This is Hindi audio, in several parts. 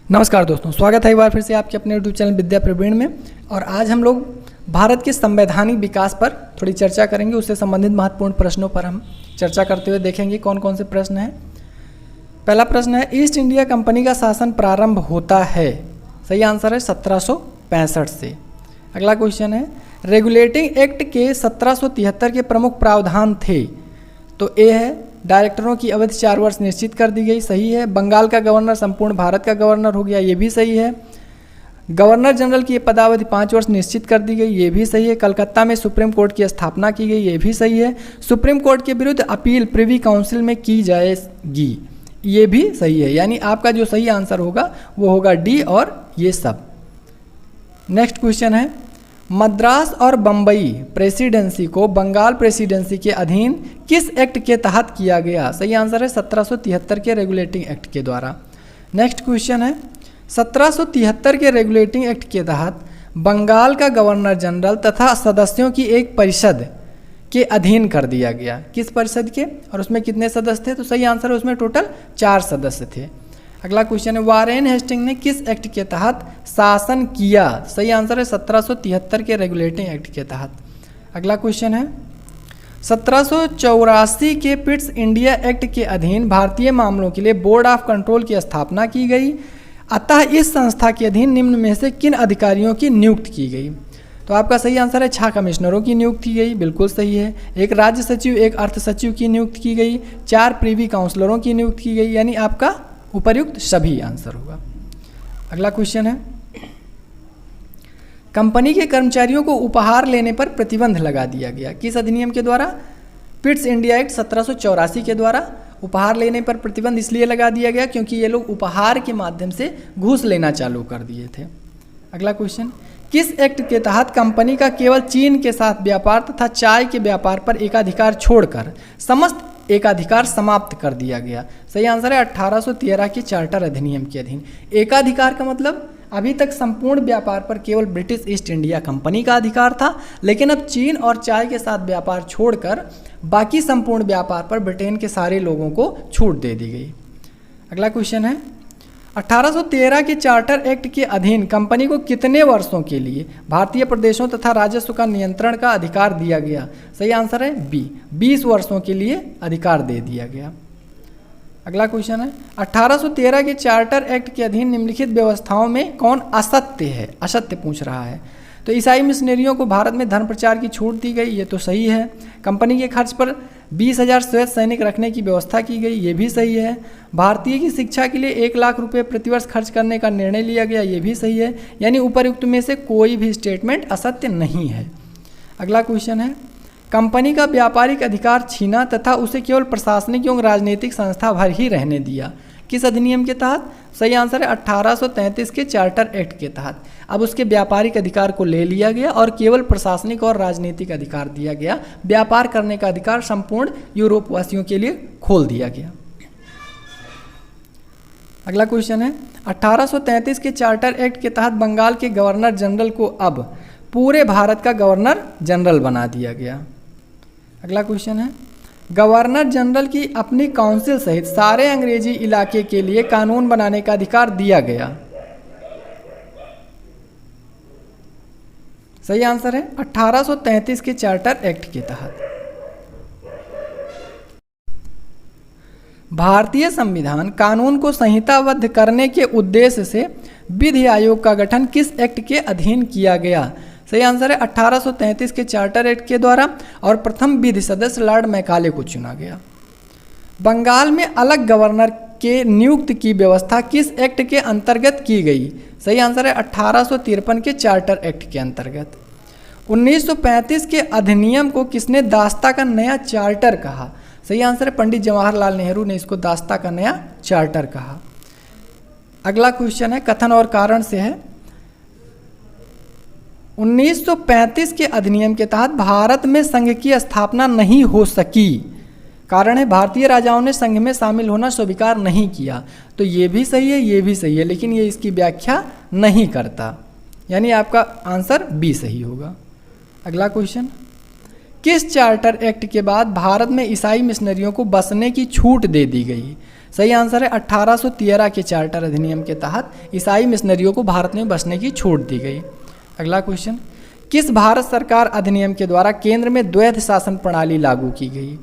नमस्कार दोस्तों, स्वागत है एक बार फिर से आपके अपने यूट्यूब चैनल विद्या प्रवीण में। और आज हम लोग भारत के संवैधानिक विकास पर थोड़ी चर्चा करेंगे। उससे संबंधित महत्वपूर्ण प्रश्नों पर हम चर्चा करते हुए देखेंगे कौन कौन से प्रश्न हैं। पहला प्रश्न है, ईस्ट इंडिया कंपनी का शासन प्रारंभ होता है। सही आंसर है 1765 से। अगला क्वेश्चन है, रेगुलेटिंग एक्ट के 1773 के प्रमुख प्रावधान थे। तो ए है, डायरेक्टरों की अवधि 4 वर्ष निश्चित कर दी गई। सही है। बंगाल का गवर्नर संपूर्ण भारत का गवर्नर हो गया, ये भी सही है। गवर्नर जनरल की पदावधि 5 वर्ष निश्चित कर दी गई, ये भी सही है। कलकत्ता में सुप्रीम कोर्ट की स्थापना की गई, ये भी सही है। सुप्रीम कोर्ट के विरुद्ध अपील प्रिवी काउंसिल में की जाएगी, ये भी सही है। यानी आपका जो सही आंसर होगा वो होगा डी और ये सब। नेक्स्ट क्वेश्चन है, मद्रास और बम्बई प्रेसिडेंसी को बंगाल प्रेसिडेंसी के अधीन किस एक्ट के तहत किया गया। सही आंसर है 1773 के रेगुलेटिंग एक्ट के द्वारा। नेक्स्ट क्वेश्चन है, 1773 के रेगुलेटिंग एक्ट के तहत बंगाल का गवर्नर जनरल तथा सदस्यों की एक परिषद के अधीन कर दिया गया। किस परिषद के, और उसमें कितने सदस्य थे। तो सही आंसर है उसमें टोटल 4 सदस्य थे। अगला क्वेश्चन है, वारेन हेस्टिंग ने किस एक्ट के तहत शासन किया। सही आंसर है 1773 के रेगुलेटिंग एक्ट के तहत। अगला क्वेश्चन है, 1784 के पिट्स इंडिया एक्ट के अधीन भारतीय मामलों के लिए बोर्ड ऑफ कंट्रोल की स्थापना की गई। अतः इस संस्था के अधीन निम्न में से किन अधिकारियों की नियुक्ति की गई। तो आपका सही आंसर है 6 कमिश्नरों की नियुक्ति की गई, बिल्कुल सही है। एक राज्य सचिव, एक अर्थ सचिव की नियुक्ति की गई, 4 प्रीवी काउंसलरों की नियुक्ति की गई, यानी आपका उपर्युक्त सभी आंसर होगा। अगला क्वेश्चन है, कंपनी के कर्मचारियों को उपहार लेने पर प्रतिबंध लगा दिया गया। किस अधिनियम के द्वारा। पिट्स इंडिया एक्ट 1784 के द्वारा उपहार लेने पर प्रतिबंध इसलिए लगा दिया गया क्योंकि ये लोग उपहार के माध्यम से घूस लेना चालू कर दिए थे। अगला क्वेश्चन, किस एक्ट के तहत कंपनी का केवल चीन के साथ व्यापार तथा चाय के व्यापार पर एकाधिकार छोड़कर समस्त एकाधिकार समाप्त कर दिया गया। सही आंसर है 1813 के चार्टर अधिनियम के अधीन। एकाधिकार का मतलब अभी तक संपूर्ण व्यापार पर केवल ब्रिटिश ईस्ट इंडिया कंपनी का अधिकार था, लेकिन अब चीन और चाय के साथ व्यापार छोड़कर बाकी संपूर्ण व्यापार पर ब्रिटेन के सारे लोगों को छूट दे दी गई। अगला क्वेश्चन है, 1813 के चार्टर एक्ट के अधीन कंपनी को कितने वर्षों के लिए भारतीय प्रदेशों तथा राजस्व का नियंत्रण का अधिकार दिया गया। सही आंसर है बी, 20 वर्षों के लिए अधिकार दे दिया गया। अगला क्वेश्चन है, 1813 के चार्टर एक्ट के अधीन निम्नलिखित व्यवस्थाओं में कौन असत्य है। असत्य पूछ रहा है। तो ईसाई मिशनरियों को भारत में धर्म प्रचार की छूट दी गई, ये तो सही है। कंपनी के खर्च पर 20,000 श्वेत सैनिक रखने की व्यवस्था की गई, ये भी सही है। भारतीय की शिक्षा के लिए 1 लाख रुपए प्रतिवर्ष खर्च करने का निर्णय लिया गया, ये भी सही है। यानी उपर्युक्त में से कोई भी स्टेटमेंट असत्य नहीं है। अगला क्वेश्चन है, कंपनी का व्यापारिक अधिकार छीना तथा उसे केवल प्रशासनिक एवं राजनीतिक संस्था भर ही रहने दिया। किस अधिनियम के तहत। सही आंसर है 1833 के चार्टर एक्ट के तहत। अब उसके व्यापारिक अधिकार को ले लिया गया और केवल प्रशासनिक और राजनीतिक अधिकार दिया गया। व्यापार करने का अधिकार संपूर्ण यूरोप वासियों के लिए खोल दिया गया। अगला क्वेश्चन है, 1833 के चार्टर एक्ट के तहत बंगाल के गवर्नर जनरल को अब पूरे भारत का गवर्नर जनरल बना दिया गया। अगला क्वेश्चन है, गवर्नर जनरल की अपनी काउंसिल सहित सारे अंग्रेजी इलाके के लिए कानून बनाने का अधिकार दिया गया। सही आंसर है 1833 के चार्टर एक्ट के तहत। भारतीय संविधान कानून को संहिताबद्ध करने के उद्देश्य से विधि आयोग का गठन किस एक्ट के अधीन किया गया। सही आंसर है 1833 के चार्टर एक्ट के द्वारा और प्रथम विधि सदस्य लॉर्ड मैकाले को चुना गया। बंगाल में अलग गवर्नर के नियुक्ति की व्यवस्था किस एक्ट के अंतर्गत की गई। सही आंसर है 1853 के चार्टर एक्ट के अंतर्गत। 1935 के अधिनियम को किसने दास्ता का नया चार्टर कहा। सही आंसर है पंडित जवाहरलाल नेहरू ने इसको दास्ता का नया चार्टर कहा। अगला क्वेश्चन है, कथन और कारण से है। 1935 के अधिनियम के तहत भारत में संघ की स्थापना नहीं हो सकी। कारण है भारतीय राजाओं ने संघ में शामिल होना स्वीकार नहीं किया। तो ये भी सही है, ये भी सही है, लेकिन ये इसकी व्याख्या नहीं करता, यानी आपका आंसर बी सही होगा। अगला क्वेश्चन, किस चार्टर एक्ट के बाद भारत में ईसाई मिशनरियों को बसने की छूट दे दी गई। सही आंसर है 1813 के चार्टर अधिनियम के तहत ईसाई मिशनरियों को भारत में बसने की छूट दी गई। अगला क्वेश्चन, किस भारत सरकार अधिनियम के द्वारा केंद्र में द्वैध शासन प्रणाली लागू की गई?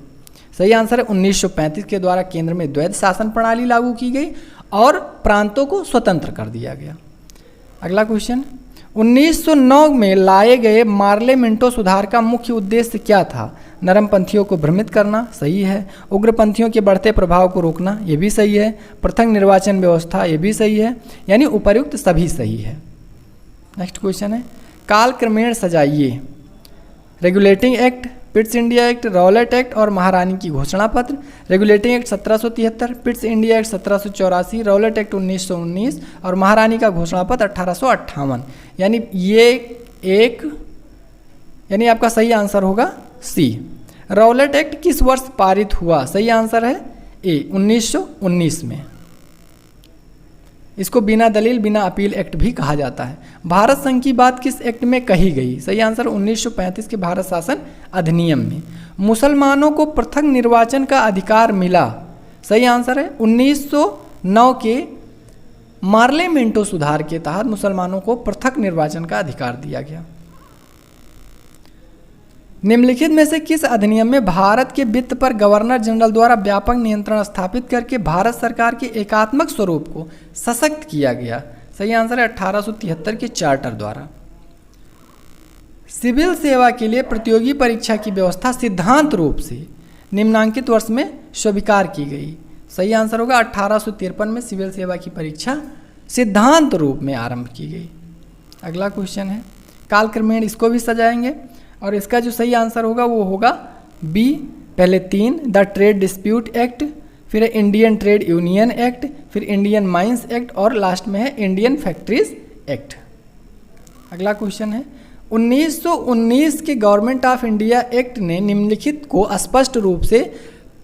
सही आंसर है 1935 के द्वारा केंद्र में द्वैध शासन प्रणाली लागू की गई और प्रांतों को स्वतंत्र कर दिया गया। अगला क्वेश्चन, 1909 में लाए गए मार्ले मिंटो सुधार का मुख्य उद्देश्य क्या था? नरमपंथियों को भ्रमित करना, सही है। उग्रपंथियों के बढ़ते प्रभाव को रोकना, ये भी सही है। पृथक निर्वाचन व्यवस्था, ये भी सही है। यानी उपर्युक्त सभी सही है। नेक्स्ट क्वेश्चन है, काल क्रमेण सजाइए। Regulating act, Pitt's India act, Rowlatt act और महारानी की घोषणा पत्र। Regulating act 1773, Pitt's India act 1784, Rowlatt act 1919 और महारानी का घोषणा पत्र 1858। यानी ये एक, यानी आपका सही आंसर होगा सी। रॉलेट एक्ट किस वर्ष पारित हुआ? सही आंसर है ए, 1919 में। इसको बिना दलील बिना अपील एक्ट भी कहा जाता है। भारत संघ की बात किस एक्ट में कही गई? सही आंसर 1935 के भारत शासन अधिनियम में। मुसलमानों को पृथक निर्वाचन का अधिकार मिला, सही आंसर है 1909 के मार्ले मिंटो सुधार के तहत मुसलमानों को पृथक निर्वाचन का अधिकार दिया गया। निम्नलिखित में से किस अधिनियम में भारत के वित्त पर गवर्नर जनरल द्वारा व्यापक नियंत्रण स्थापित करके भारत सरकार के एकात्मक स्वरूप को सशक्त किया गया? सही आंसर है 1873 के चार्टर द्वारा। सिविल सेवा के लिए प्रतियोगी परीक्षा की व्यवस्था सिद्धांत रूप से निम्नांकित वर्ष में स्वीकार की गई? सही आंसर होगा 1853 में सिविल सेवा की परीक्षा सिद्धांत रूप में आरंभ की गई। अगला क्वेश्चन है, कालक्रमेण इसको भी सजाएंगे और इसका जो सही आंसर होगा वो होगा बी। पहले 3, द ट्रेड डिस्प्यूट एक्ट, फिर है इंडियन ट्रेड यूनियन एक्ट, फिर इंडियन माइंस एक्ट और लास्ट में है इंडियन फैक्ट्रीज एक्ट। अगला क्वेश्चन है, 1919 के गवर्नमेंट ऑफ इंडिया एक्ट ने निम्नलिखित को स्पष्ट रूप से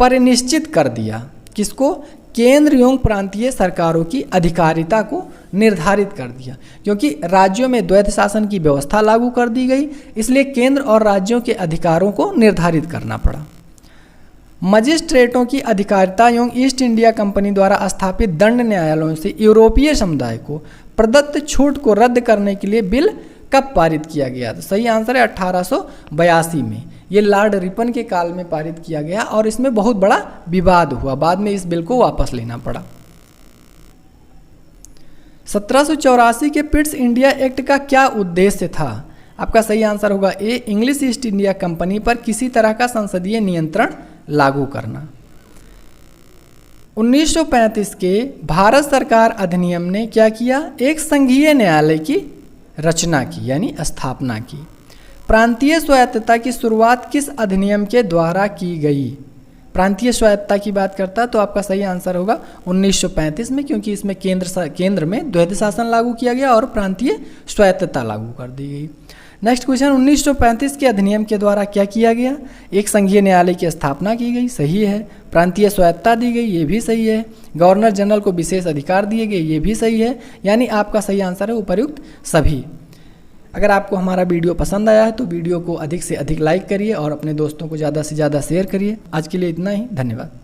परिनिश्चित कर दिया। किसको? केंद्र एवं प्रांतीय सरकारों की अधिकारिता को निर्धारित कर दिया। क्योंकि राज्यों में द्वैध शासन की व्यवस्था लागू कर दी गई, इसलिए केंद्र और राज्यों के अधिकारों को निर्धारित करना पड़ा। मजिस्ट्रेटों की अधिकारिता एवं ईस्ट इंडिया कंपनी द्वारा स्थापित दंड न्यायालयों से यूरोपीय समुदाय को प्रदत्त छूट को रद्द करने के लिए बिल कब पारित किया गया? तो सही आंसर है 1882 में। ये लॉर्ड रिपन के काल में पारित किया गया और इसमें बहुत बड़ा विवाद हुआ, बाद में इस बिल को वापस लेना पड़ा। 1784 के पिट्स इंडिया एक्ट का क्या उद्देश्य था? आपका सही आंसर होगा ए, इंग्लिश ईस्ट इंडिया कंपनी पर किसी तरह का संसदीय नियंत्रण लागू करना। 1935 के भारत सरकार अधिनियम ने क्या किया? एक संघीय न्यायालय की रचना की, यानी स्थापना की। प्रांतीय स्वायत्तता की शुरुआत किस अधिनियम के द्वारा की गई? प्रांतीय स्वायत्तता की बात करता तो आपका सही आंसर होगा 1935 में, क्योंकि इसमें केंद्र में द्वैध शासन लागू किया गया और प्रांतीय स्वायत्तता लागू कर दी गई। नेक्स्ट क्वेश्चन, 1935 के अधिनियम के द्वारा क्या किया गया? एक संघीय न्यायालय की स्थापना की गई, सही है। प्रांतीय स्वायत्तता दी गई, ये भी सही है। गवर्नर जनरल को विशेष अधिकार दिए गए, ये भी सही है। यानी आपका सही आंसर है उपर्युक्त सभी। अगर आपको हमारा वीडियो पसंद आया है तो वीडियो को अधिक से अधिक लाइक करिए और अपने दोस्तों को ज़्यादा से ज़्यादा शेयर करिए। आज के लिए इतना ही, धन्यवाद।